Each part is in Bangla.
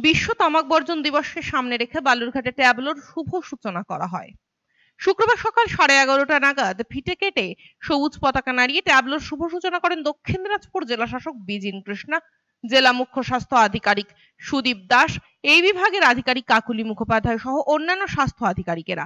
বিশ্ব তামাক বর্জন দিবসকে সামনে রেখে বালুরঘাটে ট্যাবলোর শুভ সূচনা করা হয়। শুক্রবার সকাল 11:30টা নাগাদ ফিতে কেটে সবুজ পতাকা নাড়িয়ে ট্যাবলোর শুভ সূচনা করেন দক্ষিণ দিনাজপুর জেলা শাসক বিজিন কৃষ্ণা, জেলা মুখ্য স্বাস্থ্য আধিকারিক সুদীপ দাস, এই বিভাগের আধিকারিক কাকুলি মুখোপাধ্যায় সহ অন্যান্য স্বাস্থ্য আধিকারিকেরা।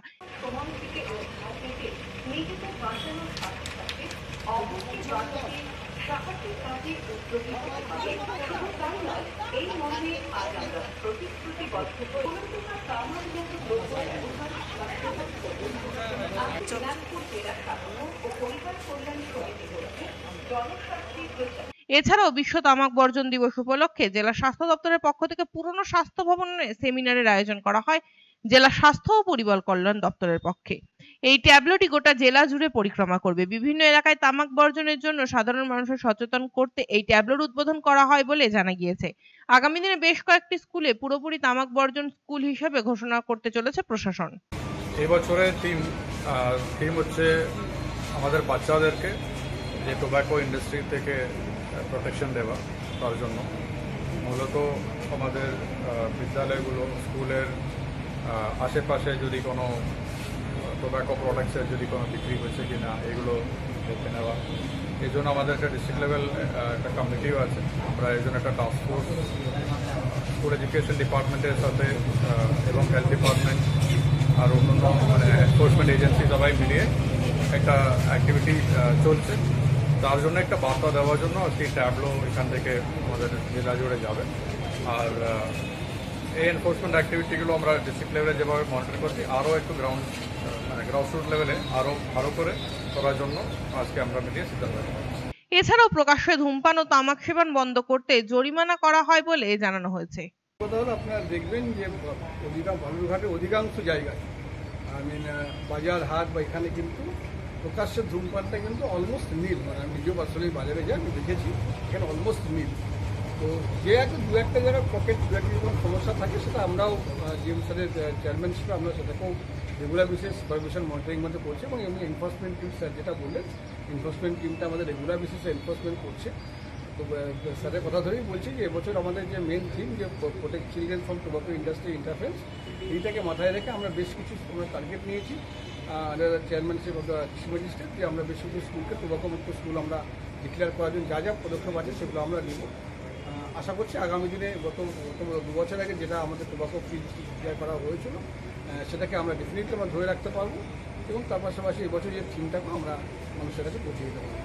এছাড়াও বিশ্ব তামাক বর্জন দিবস উপলক্ষে জেলা স্বাস্থ্য দপ্তরের পক্ষ থেকে পুরনো স্বাস্থ্য ভবনে সেমিনারের আয়োজন করা হয় জেলা স্বাস্থ্য ও পরিবার কল্যাণ দপ্তরের পক্ষে। এই ট্যাবলোটি গোটা জেলা জুড়ে পরিক্রমা করবে। বিভিন্ন এলাকায় তামাক বর্জনের জন্য সাধারণ মানুষের সচেতন করতে এই ট্যাবলোর উদ্বোধন করা হয় বলে জানা গিয়েছে। আগামী দিনে বেশ কয়েকটি স্কুলে পুরোপুরি তামাক বর্জন স্কুল হিসেবে ঘোষণা করতে চলেছে প্রশাসন। এই বছরের থিম হচ্ছে আমাদের বাচ্চাদেরকে যে টোব্যাকো ইন্ডাস্ট্রি থেকে প্রোটেকশন দেওয়া, তার জন্য মূলত আমাদের বিদ্যালয়গুলো, স্কুলের আশেপাশে যদি কোনো টোব্যাকো প্রোডাক্টসের যদি কোনো বিক্রি হচ্ছে কি না এগুলো দেখে নেওয়া। এই জন্য আমাদের একটা ডিস্ট্রিক্ট লেভেল একটা কমিটিও আছে। আমরা এই জন্য একটা টাস্ক ফোর্স স্কুল এডুকেশন ডিপার্টমেন্টের সাথে এবং হেলথ ডিপার্টমেন্ট আর অন্যান্য এনফোর্সমেন্ট এজেন্সি সবাই মিলিয়ে একটা অ্যাক্টিভিটি চলছে। তার জন্য একটা বার্তা দেওয়ার জন্য আজকে ট্যাবলো এখান থেকে আমাদের জেলা জুড়ে যাবে। আর এই এনফোর্সমেন্ট অ্যাক্টিভিটিগুলো আমরা ডিস্ট্রিক্ট লেভেলে যেভাবে মনিটর করছি, আরও একটু গ্রাউন্ডরুট লেভেলে আরও ভালো করে করার জন্য আজকে আমরা মিলিয়ে সিদ্ধান্ত নেব। এছাড়াও প্রকাশ্যে ধূমপান ও তামাক সেবন বন্ধ করতে জরিমানা করা হয় বলে জানানো হয়েছে। কথা হলো, আপনারা দেখবেন যে বালুরঘাটের অধিকাংশ জায়গায় বাজার হাট বা এখানে কিন্তু প্রকাশ্যে ধূমপানটা কিন্তু অলমোস্ট নীল। মানে আমি নিজেও আসলে বাজারে যাই, আমি দেখেছি এখানে অলমোস্ট নীল। তো যে দু একটা জায়গায় পকেট দু একটা কোনো সমস্যা থাকে সেটা আমরাও জিএম স্যারের চেয়ারম্যানশিপে আমরা সেটাকেও রেগুলার বেসিস সুপারভিশন মনিটরিং মধ্যে করছি এবং এমনি এনফোর্সমেন্ট টিম স্যার যেটা বললেন, এনফোর্সমেন্ট টিমটা আমাদের রেগুলার বেসিসে এনফোর্সমেন্ট করছে। তো স্যারের কথা ধরেই বলছি যে এবছর আমাদের যে মেন থিম যে protect children from tobacco industry interference, এইটাকে মাথায় রেখে আমরা বেশ কিছু আমরা টার্গেট নিয়েছি chairmanship of the district magistrate, যে আমরা বেশ কিছু স্কুলকে টোব্যাকো মুক্ত স্কুল আমরা ডিক্লেয়ার করার জন্য যা যা পদক্ষেপ আছে সেগুলো আমরা নিব। আশা করছি আগামী দিনে গত 2 বছর আগে যেটা আমাদের টোব্যাকো ফ্রি ডিক্লেয়ার করা হয়েছিল সেটাকে আমরা ডেফিনেটলি আমরা ধরে রাখতে পারবো এবং তার পাশাপাশি এবছর যে থিমটাকে আমরা মানুষের কাছে পৌঁছে দিতে পারবো।